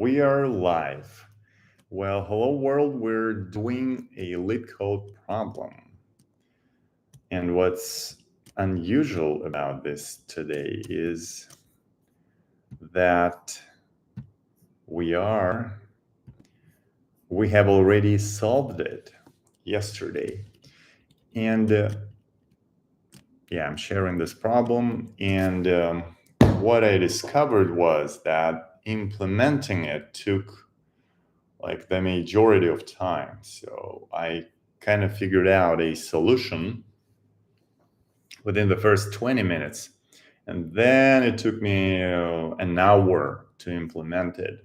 We are live. Well, hello world, we're doing a LeetCode problem. And what's unusual about this today is that we have already solved it yesterday. And I'm sharing this problem. And what I discovered was that implementing it took like the majority of time. So I kind of figured out a solution within the first 20 minutes. And then it took me an hour to implement it.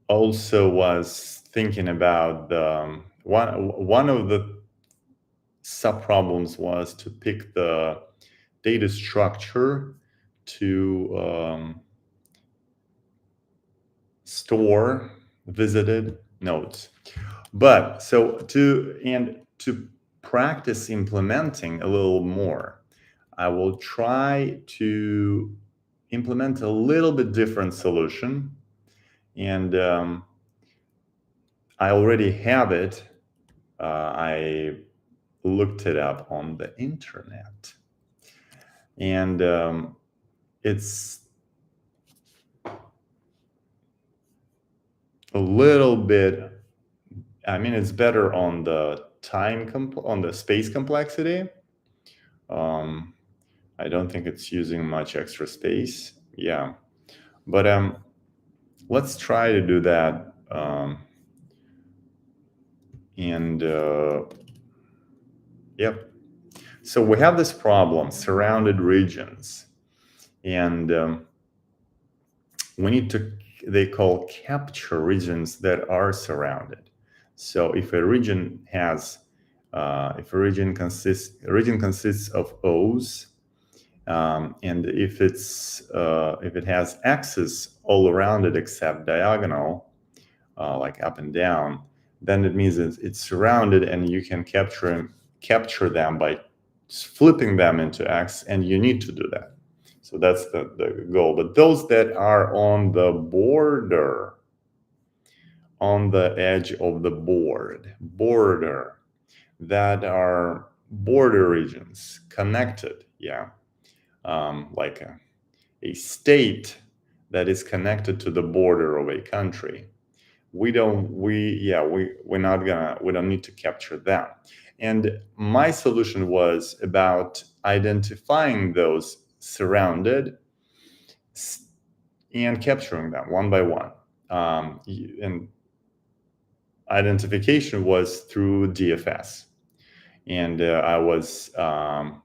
Also was thinking about the one of the sub-problems was to pick the data structure to store visited nodes. But so to practice implementing a little more, I will try to implement a little bit different solution. And I already have it. I looked it up on the internet. And it's a little bit, it's better on the on the space complexity. I don't think it's using much extra space. Yeah, but let's try to do that. Yep. So we have this problem, surrounded regions, and we need to, they call capture regions that are surrounded. So if a region has, if a region consists of O's, and if it has axes all around it except diagonal, like up and down, then it means it's surrounded, and you can capture them by flipping them into X, and you need to do that. So that's the goal. But those that are on the border, on the edge of the border, that are border regions connected, like a state that is connected to the border of a country. We don't need to capture them. And my solution was about identifying those surrounded and capturing them one by one. And identification was through DFS. And I was, so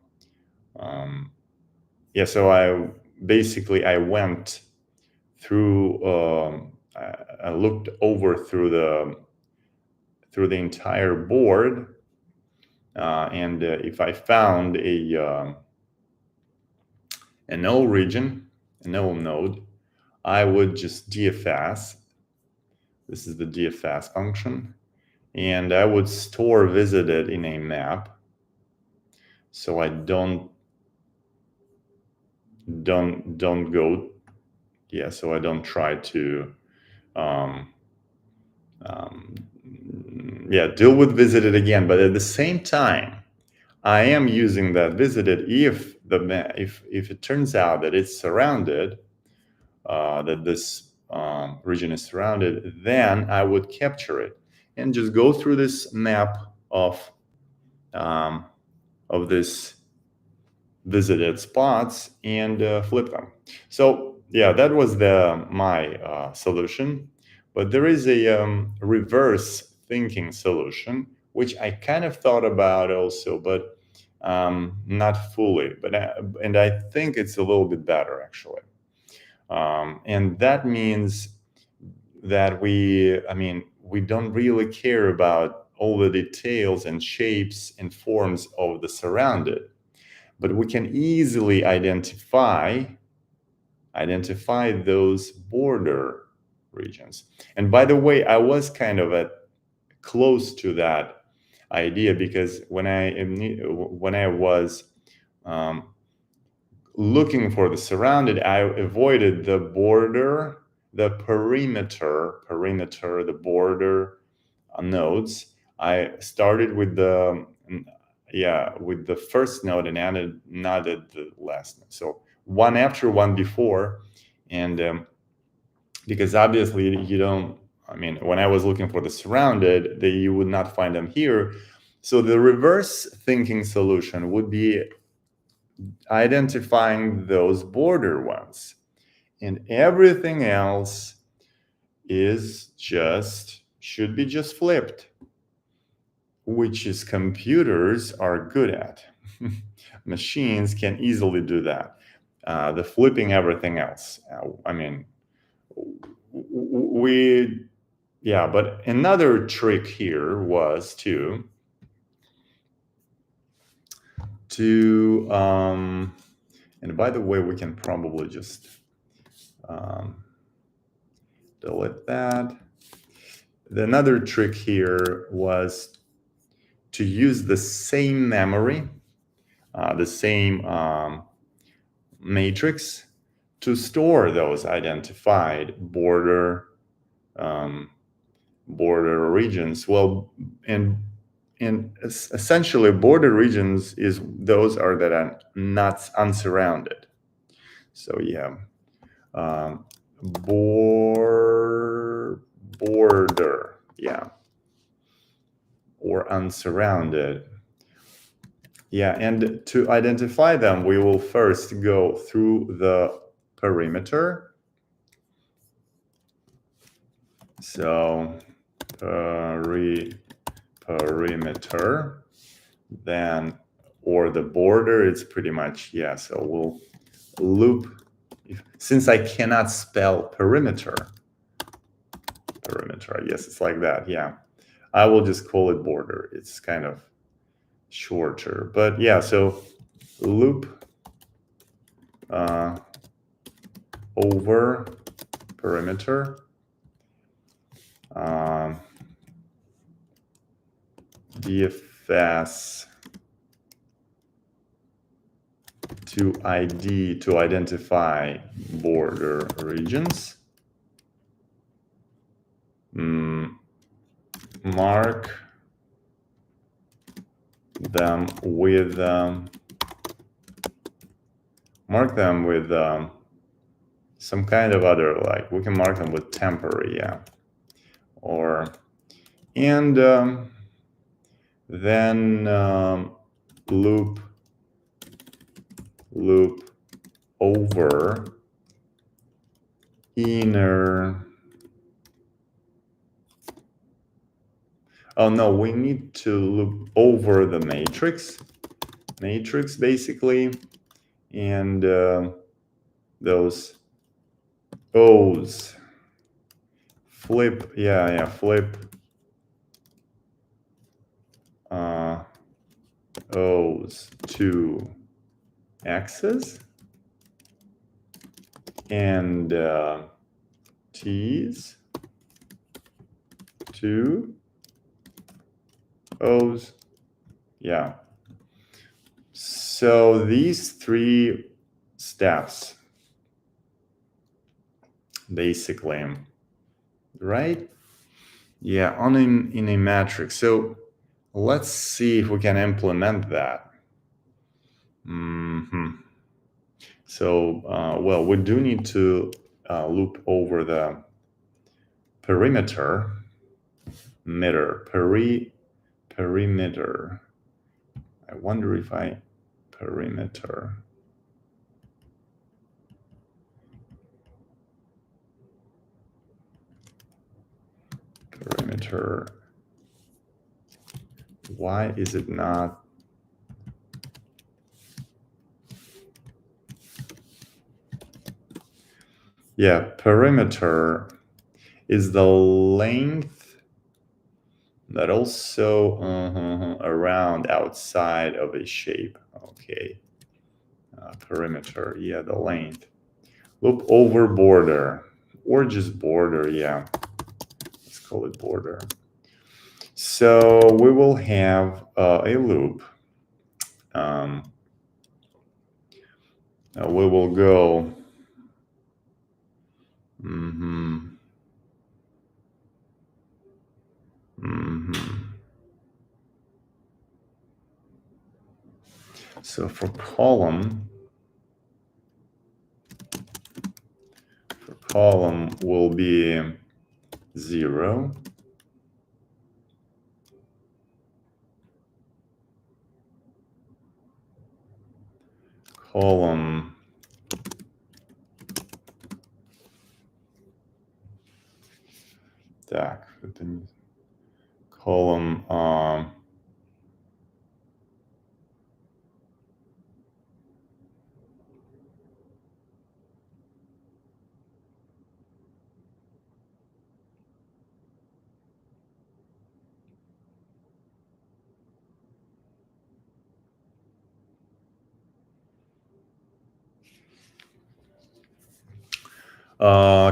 I went through, I looked over through the entire board, and if I found a null region, a null node, I would just DFS. This is the DFS function, and I would store visited in a map, so I don't go. So I don't try to deal with visited again. But at the same time, I am using that visited if it turns out that it's surrounded, that this region is surrounded, then I would capture it and just go through this map of this visited spots and flip them. So that was my solution. But there is a reverse thinking solution, which I kind of thought about also, but not fully. And I think it's a little bit better, actually. And that means that we don't really care about all the details and shapes and forms of the surrounded, but we can easily identify those border regions. And by the way, I was kind of close to that idea, because when I was looking for the surrounded, I avoided the border, the perimeter, the border nodes. I started with the with the first node and added the last node. So one after, one before, and because obviously you don't. I mean, when I was looking for the surrounded, you would not find them here. So the reverse thinking solution would be identifying those border ones, and everything else should be just flipped, which is computers are good at. Machines can easily do that. The flipping everything else. I mean, but another trick here was to and by the way, we can probably just delete that. Another trick here was to use the same memory, the same matrix to store those identified border regions. Well, and essentially border regions those that are not unsurrounded. So yeah, border, yeah, or unsurrounded. Yeah, and to identify them, we will first go through the perimeter. So perimeter, then, or the border, it's pretty much, yeah, so we'll loop, since I cannot spell perimeter, I guess it's like that, yeah. I will just call it border. It's kind of shorter, but yeah, so loop over perimeter. DFS to ID to identify border regions. Mark them with some kind of other, like we can mark them with temporary, yeah, or and then loop over inner. Oh no, we need to loop over the matrix basically, and those O's flip, flip O's to X's and T's to O's. Yeah. So these three steps, basically, right? Yeah, in a matrix. So let's see if we can implement that. So, well, we do need to loop over the perimeter. Perimeter. I wonder if perimeter. Why is it not? Yeah, perimeter is the length that also around outside of a shape. Okay, perimeter, yeah, the length. Loop over border, or just border, yeah. Let's call it border. So we will have a loop. we will go So for column will be 0. Column так, column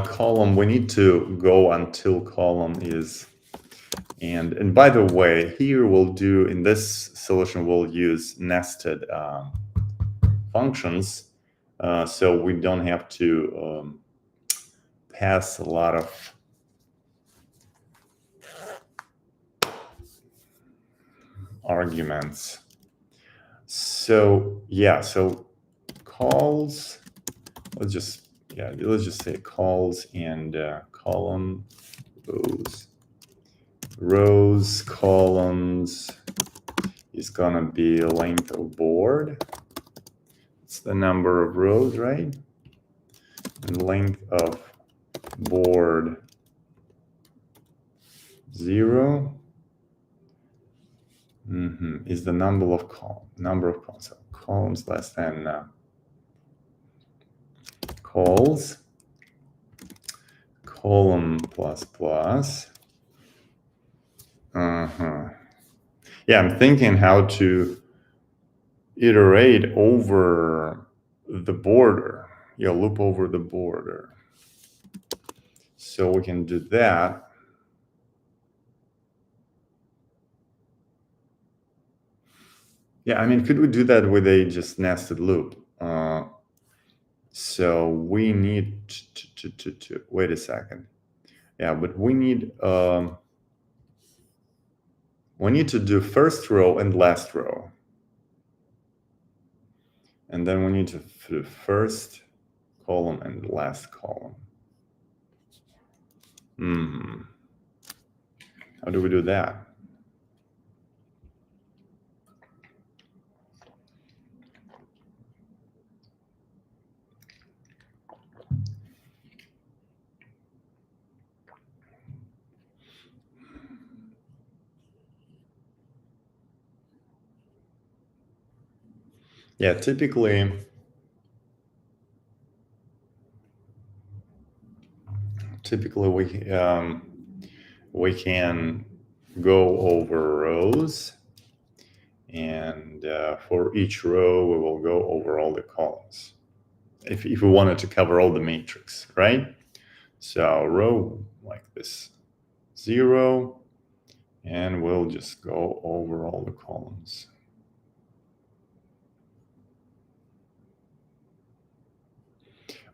column, we need to go until column is, and by the way, here we'll do, in this solution, we'll use nested functions, so we don't have to pass a lot of arguments. So yeah, so calls, let's just say calls and column rows columns is gonna be length of board. It's the number of rows, right? And length of board 0 is the number of columns. So columns less than calls. Column plus plus. Yeah, I'm thinking how to iterate over the border. Yeah, loop over the border. So we can do that. Yeah, I mean, could we do that with a just nested loop? So we need to wait a second. Yeah, but we need to do first row and last row. And then we need to do first column and last column. How do we do that? Yeah, typically we can go over rows, and for each row we will go over all the columns if we wanted to cover all the matrix, right? So row like this 0, and we'll just go over all the columns.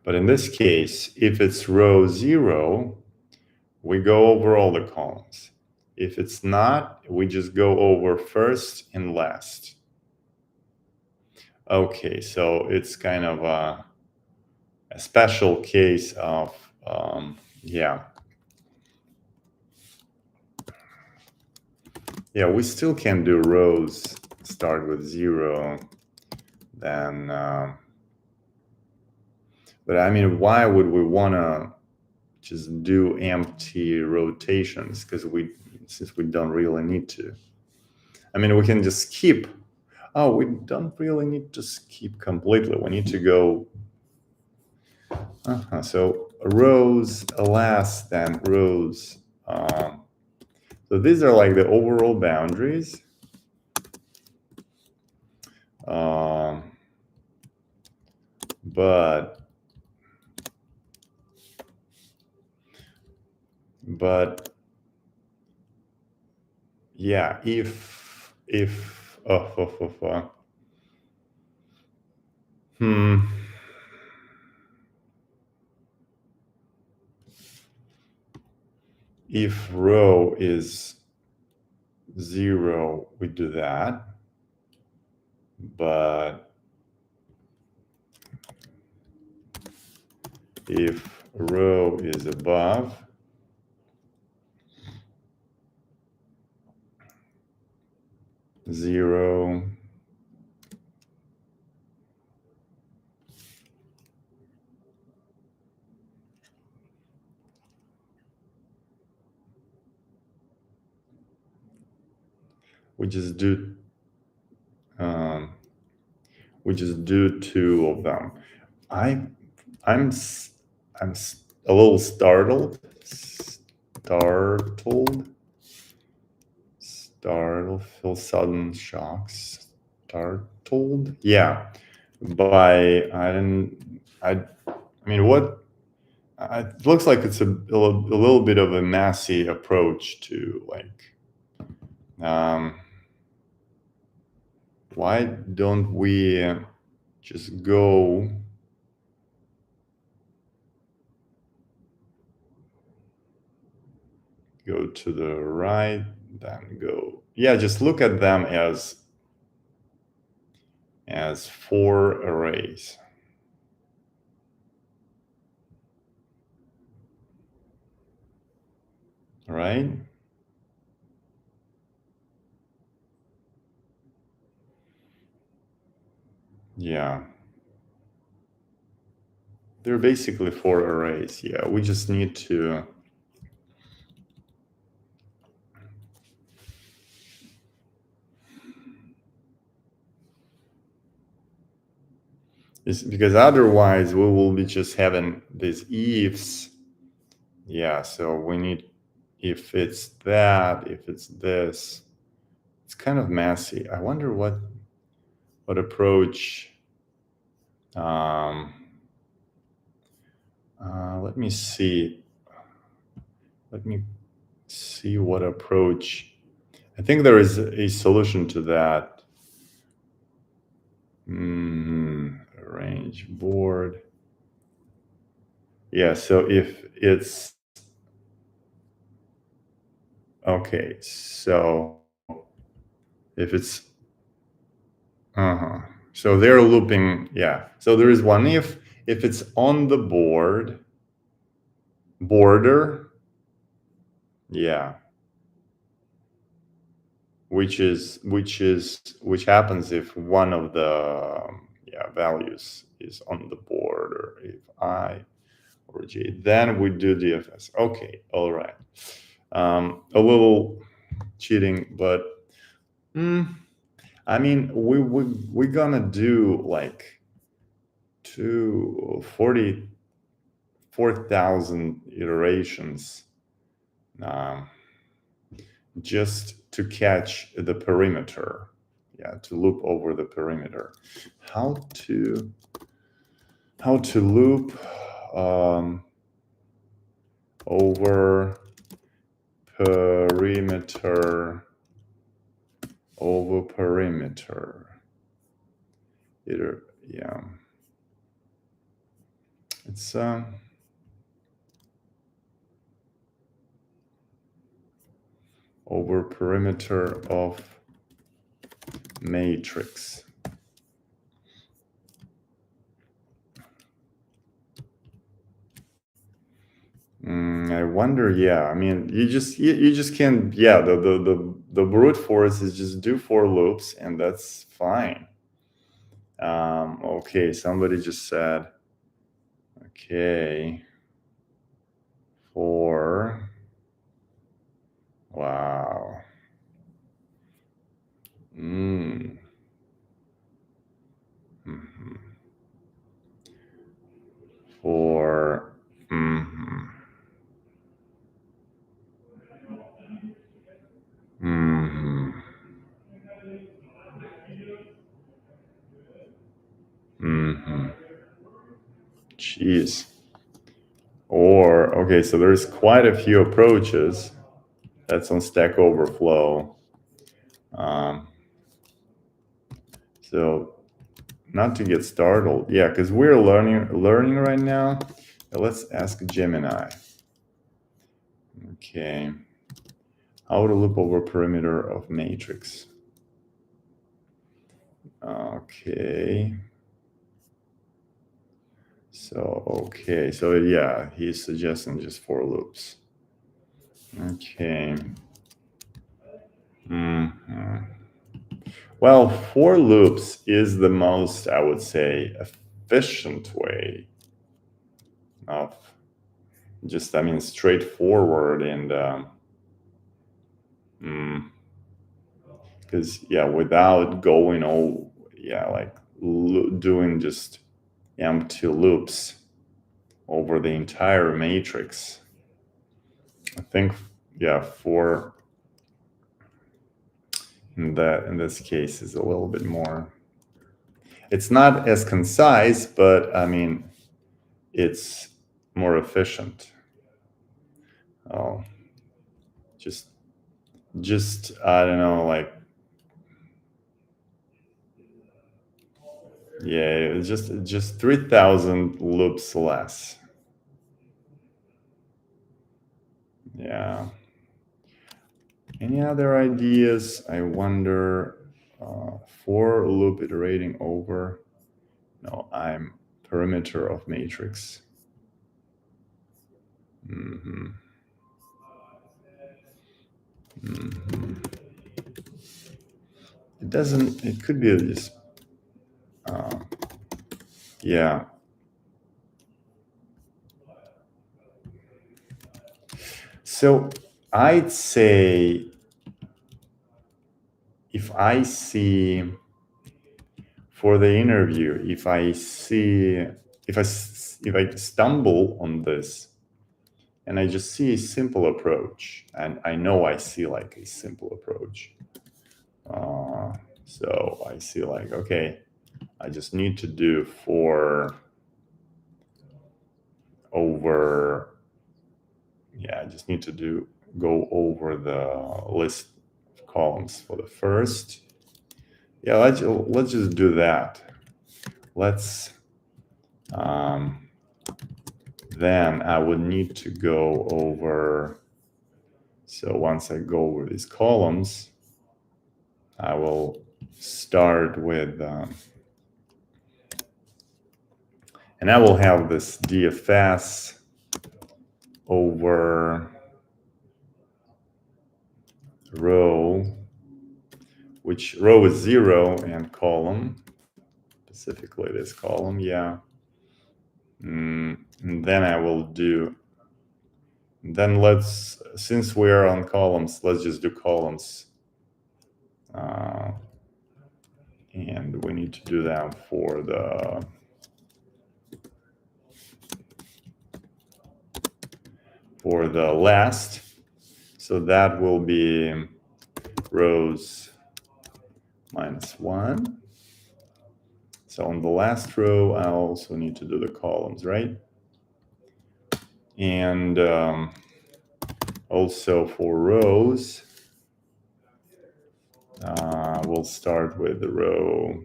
But in this case, if it's row 0, we go over all the columns. If it's not, we just go over first and last. Okay, so it's kind of a special case of, yeah, we still can do rows start with 0, then, but I mean, why would we want to just do empty rotations? Because since we don't really need to. I mean, we can just skip. Oh, we don't really need to skip completely. We need to go. So rows last, then rows. So these are like the overall boundaries. But yeah, if if row is 0, we do that. But if row is above 0, we just do 2 of them. I'm a little startled. Feel sudden shocks. Startled, yeah. By I mean, what? It looks like it's a little bit of a messy approach to like. Why don't we just go to the right, then go, yeah, just look at them as 4 arrays. Right? Yeah. They're basically 4 arrays. Yeah, we just need to because otherwise we will be just having these ifs. Yeah, so we need, if it's that, if it's this, it's kind of messy. I wonder what approach. Let me see. Let me see what approach. I think there is a solution to that. Arrange board. Yeah, so if it's okay, so if it's so they're looping, yeah. So there is one if it's on the border, yeah, which happens if one of the values is on the border, if I or J, then we do DFS. Okay, all right. A little cheating, but I mean, we're gonna do like 44,000 iterations just to catch the perimeter. Yeah, to loop over the perimeter. How to loop over perimeter. Yeah, it's over perimeter of matrix. I wonder. Yeah, I mean, you just can't. Yeah, the brute force is just do 4 loops, and that's fine. Okay, somebody just said, okay, 4. Wow. 4. Jeez. Or, okay, so there's quite a few approaches. That's on Stack Overflow. So not to get startled. Yeah, because we're learning right now. Let's ask Gemini. Okay. How to loop over perimeter of matrix. Okay. So yeah, he's suggesting just for loops. Okay. Well, for loops is the most, I would say, efficient way of just, I mean, straightforward and because yeah, without going like doing just empty loops over the entire matrix. I think yeah, for in this case is a little bit more. It's not as concise, but I mean, it's more efficient. Oh, just I don't know, like yeah, just 3,000 loops less. Yeah. Any other ideas? I wonder. For loop iterating over. No, I'm perimeter of matrix. It doesn't. It could be just. Yeah. So I'd say if I see for the interview, if I stumble on this and I just see a simple approach, and I know I see like a simple approach. So I see like, okay, I just need to do for over, yeah, I just need to go over the list of columns for the first. Yeah, let's just do that. Let's, then I would need to go over, so once I go over these columns, I will start with, and I will have this DFS over row, which row is 0 and column, specifically this column, yeah. And then I will do, then let's, since we're on columns, let's just do columns. And we need to do that for the last. So that will be rows -1. So on the last row, I also need to do the columns, right? And also for rows, we'll start with the row.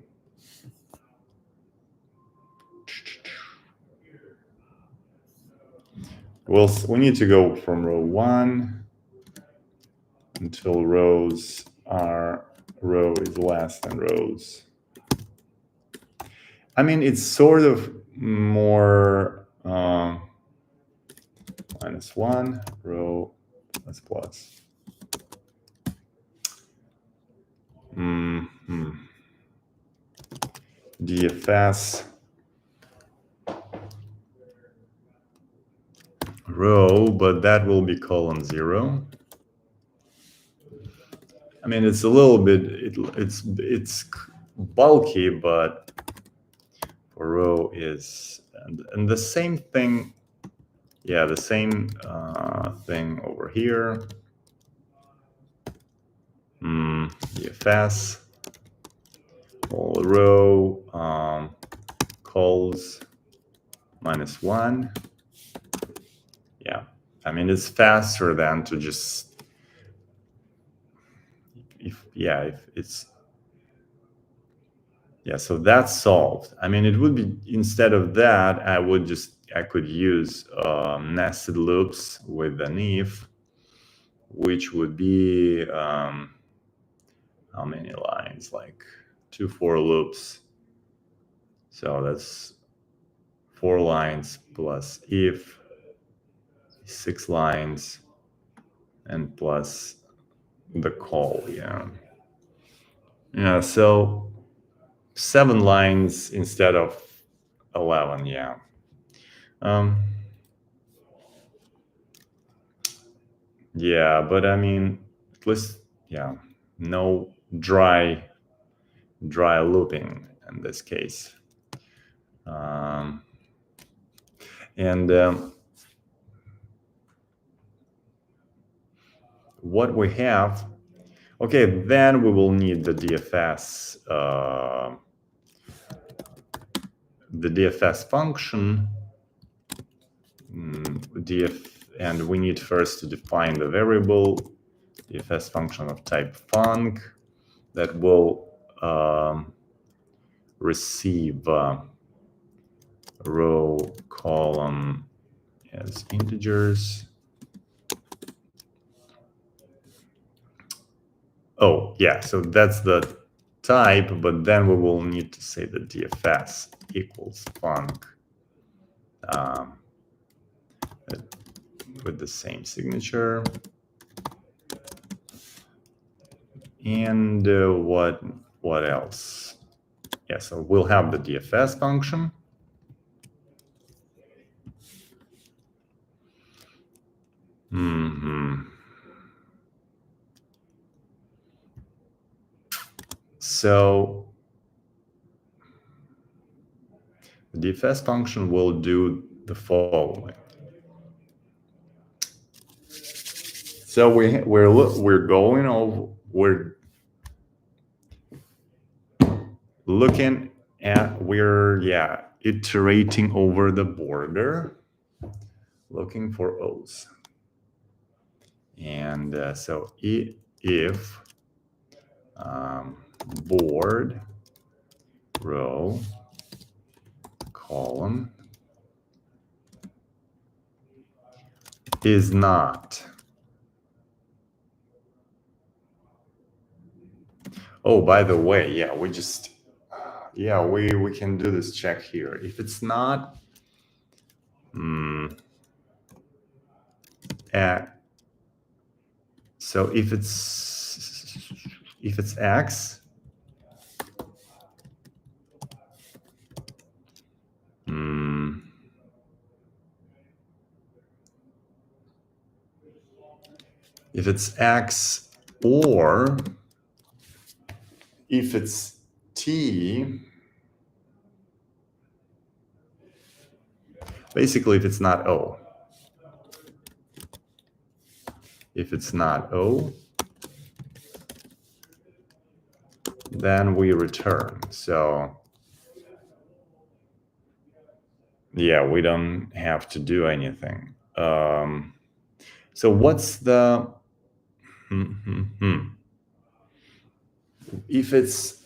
We need to go from row 1 until row is less than rows. I mean, it's sort of more -1 row plus. DFS row, but that will be column 0. I mean, it's a little bit, it's bulky, but for row is, and the same thing, yeah, the same thing over here. DFS, all row calls -1. Yeah, I mean, it's faster than to just, if it's, yeah, so that's solved. I mean, it would be, instead of that, I could use nested loops with an if. which would be how many lines? Like 2 for loops. So that's 4 lines plus if, 6 lines, and plus the call. Yeah, so 7 lines instead of 11. Yeah, but I mean, at least, no dry looping in this case. And what we have, okay, then we will need the DFS, function, and we need first to define the variable DFS function of type func that will receive row, column as integers. Oh, yeah, so that's the type, but then we will need to say the DFS equals func with the same signature. And what else? Yeah, so we'll have the DFS function. So the DFS function will do the following. So we're going over, we're looking at, we're iterating over the border, looking for O's. And so if board row column is not, oh, by the way, we just, we can do this check here. If it's not so if it's X, if it's X, or if it's T, basically if it's not O. If it's not O, then we return. So we don't have to do anything. So what's the if it's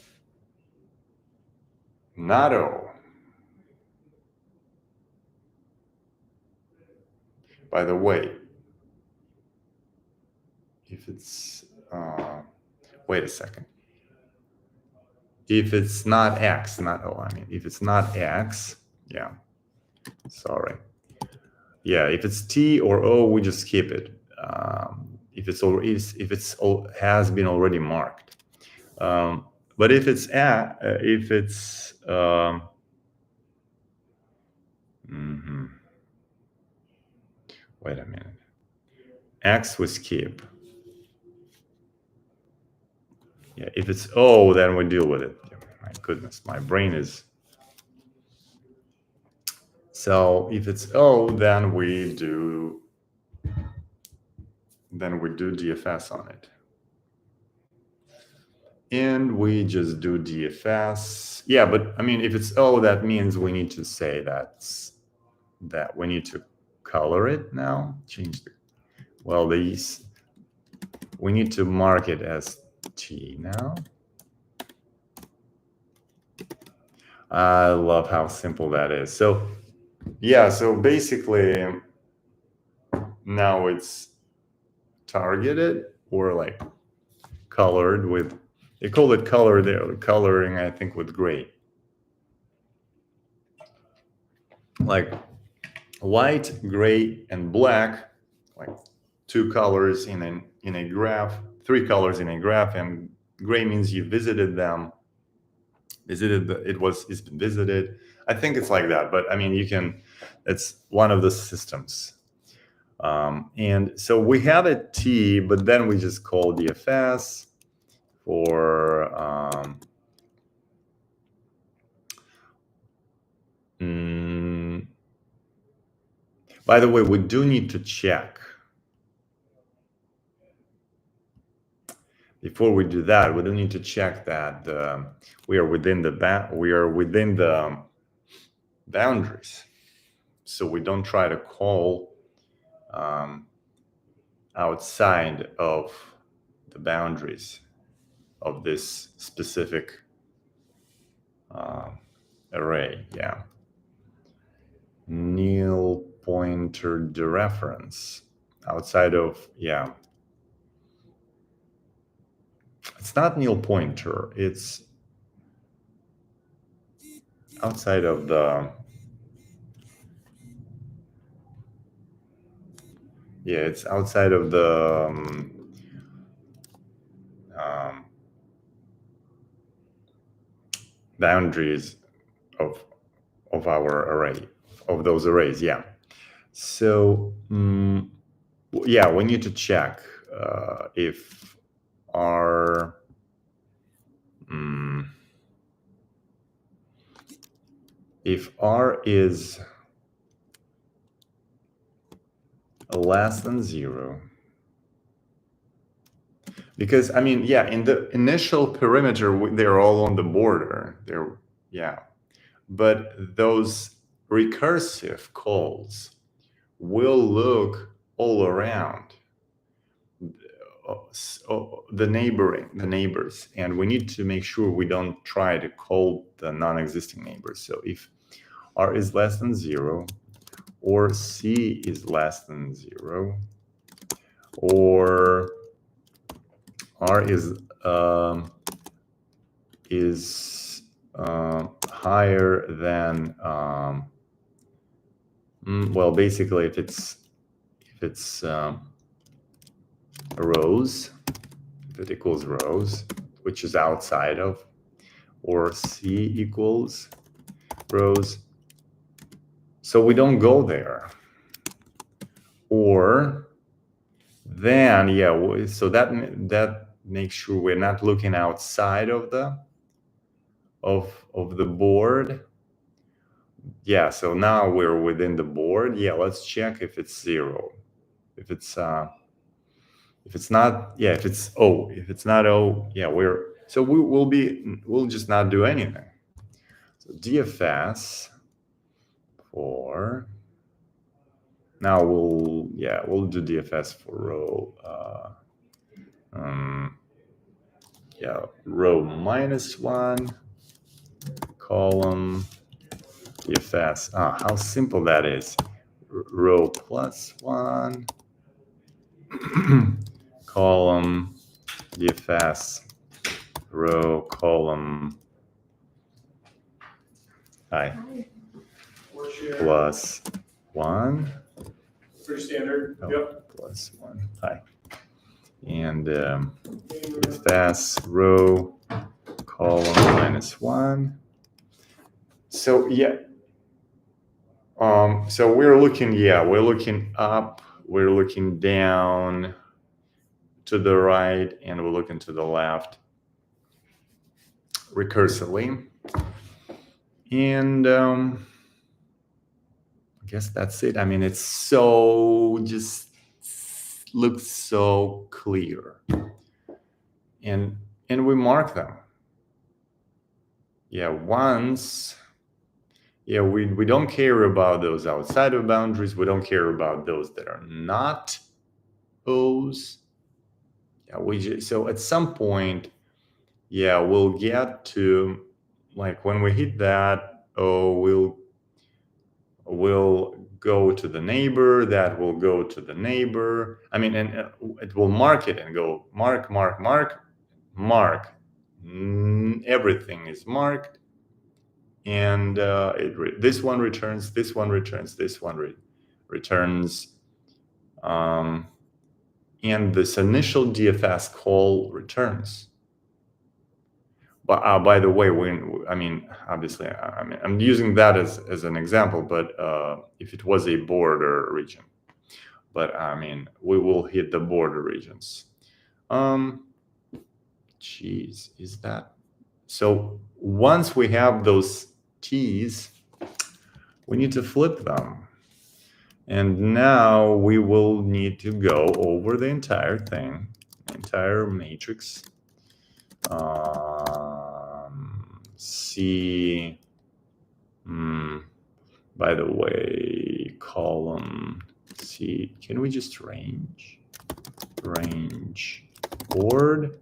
not O, by the way, if it's wait a second, if it's not X, not O, I mean, if it's not X, sorry, if it's T or O, we just skip it. If it's has been already marked, but if it's wait a minute, X we skip. If it's O, then we deal with it. My goodness, my brain is. So if it's O, then we do DFS on it. And we just do DFS. But I mean, if it's O, that means we need to say that we need to color it now. Change the, we need to mark it as T now. I love how simple that is. So so basically now it's targeted or like colored with, they call it color there, coloring, I think, with gray. Like white, gray, and black, like two colors in a graph, three colors in a graph, and gray means you visited them. It's been visited. I think it's like that, but I mean, it's one of the systems. And so we had a T, but then we just called DFS for by the way, we do need to check. Before we do that, we do need to check that we are within the boundaries. So we don't try to call outside of the boundaries of this specific array. Yeah. Nil pointer dereference outside of, yeah. It's not nil pointer. It's outside of the, yeah, it's outside of the boundaries of our array, of those arrays. Yeah. So yeah, we need to check if R is less than 0, because I mean, yeah, in the initial perimeter they're all on the border. Yeah, but those recursive calls will look all around the neighbors, and we need to make sure we don't try to call the non-existing neighbors. So if R is less than 0, or C is less than 0, or R is higher than well, basically if it's rows, if it equals rows, which is outside of, or C equals rows, so we don't go there. Or then, yeah, so that makes sure we're not looking outside of the board. Yeah, so now we're within the board. Yeah, let's check if it's 0. If it's not, yeah, if it's O. If it's not O, yeah, we'll just not do anything. So DFS for, now we'll do DFS for row yeah, row -1, column DFS. How simple that is. Row +1, column DFS, row column +1. Pretty standard. Yep. +1. And DFS row column -1. So yeah. So we're looking up, we're looking down to the right, and we're looking to the left recursively. And I guess that's it. I mean, it's so just looks so clear. And we mark them. Yeah, once. Yeah, we don't care about those outside of boundaries. We don't care about those that are not O's. Yeah, so at some point, yeah, we'll get to, like, when we hit that O, we'll go to the neighbor, that will go to the neighbor. I mean, and it will mark it and go mark, mark, mark, mark. Everything is marked, and this one returns, this one returns, this one returns, and this initial DFS call returns. But by the way, obviously, I'm using that as an example, but if it was a border region, but we will hit the border regions. Geez, is that so? Once we have those T's, we need to flip them, and now we will need to go over the entire thing, entire matrix. See, by the way, column C, can we just range board?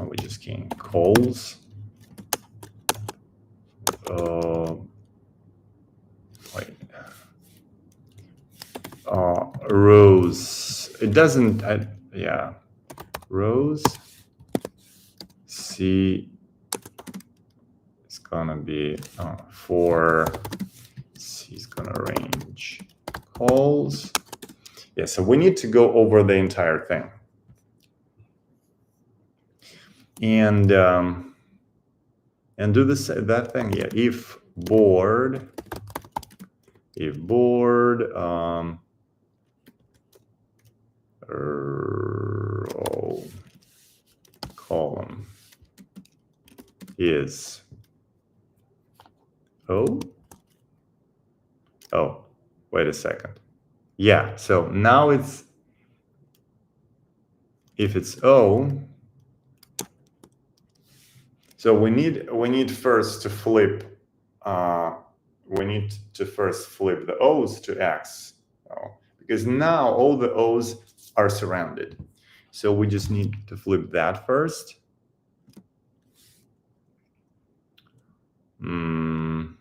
We just can calls. Rows. It doesn't. Yeah. Rows. C is gonna be for C is gonna range calls. Yeah. So we need to go over the entire thing. And do that thing. Yeah. If board row column is O. Oh, wait a second. Yeah. So now it's, if it's O. So we need first to flip. We need to first flip the O's to X, because now all the O's are surrounded. So we just need to flip that first. And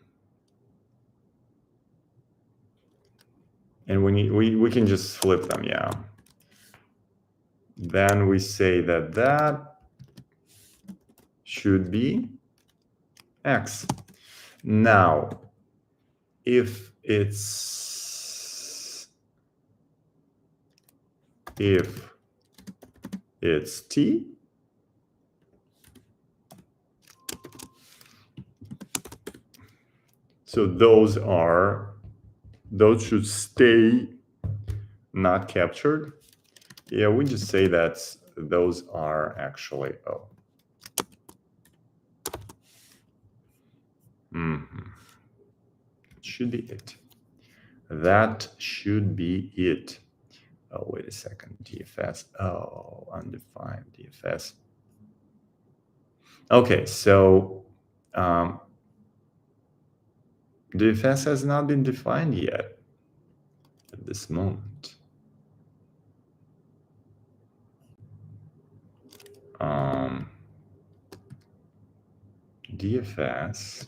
we can just flip them, yeah. Then we say that should be X. Now, if it's T, so those should stay not captured. Yeah, we just say that those are actually O. Should be it. That should be it. Oh, wait a second. DFS. Oh, undefined DFS. Okay, so DFS has not been defined yet at this moment. DFS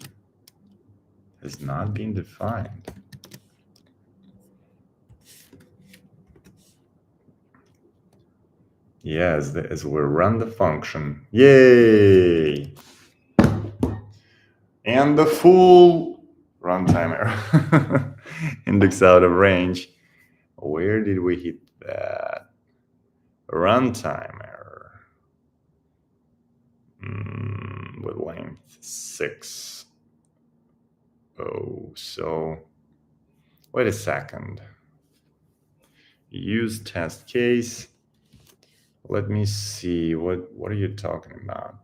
has not been defined. Yes, as we run the function. Yay! And the full runtime error. Index out of range. Where did we hit that? Runtime error. With length 6. Oh, so wait a second. Use test case. Let me see. What are you talking about?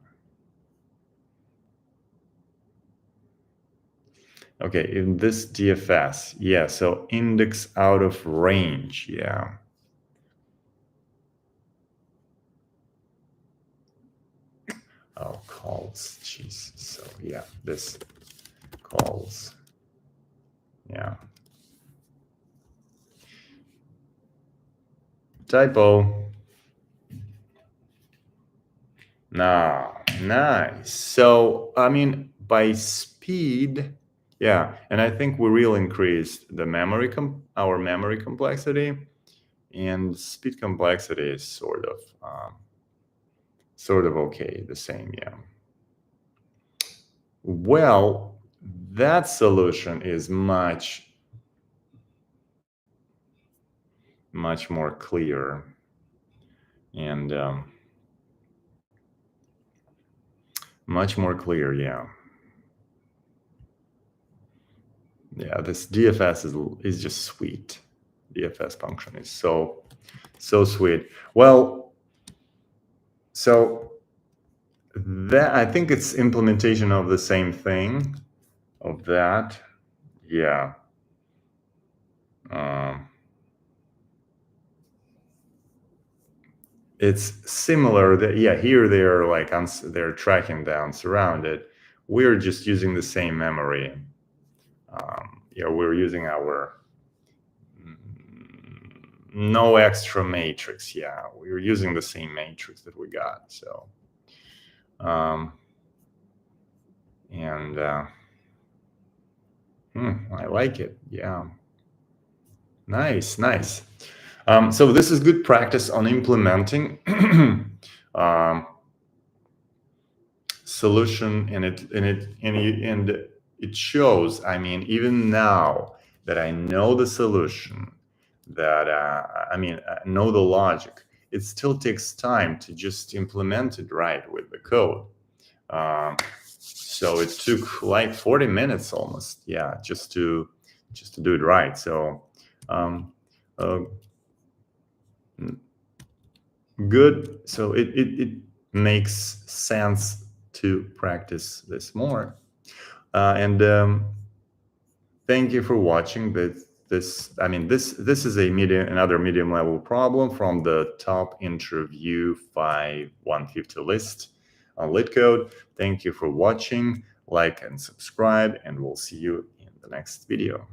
Okay, in this DFS, yeah, so index out of range, yeah. Oh, calls, jeez. So yeah, this calls, yeah. Typo. No, nice. So, by speed, Yeah, and I think we really increased the our memory complexity, and speed complexity is sort of okay, the same. Yeah. Well, that solution is much more clear, and much more clear. Yeah. Yeah, this DFS is just sweet. DFS function is so sweet. Well, so that, I think it's implementation of the same thing of that. Yeah. It's similar that, yeah, here they're like they're tracking down surrounded. We're just using the same memory. Yeah, we're using our no extra matrix. Yeah, we're using the same matrix that we got. So, and I like it. Yeah, nice. So this is good practice on implementing solution, and it shows. I mean, even now that I know the solution, that know the logic, it still takes time to just implement it right with the code. So it took like 40 minutes almost, yeah, just to do it right. So good. So it makes sense to practice this more. And thank you for watching. This is another medium level problem from the top interview 150 list on LeetCode. Thank you for watching. Like and subscribe, and we'll see you in the next video.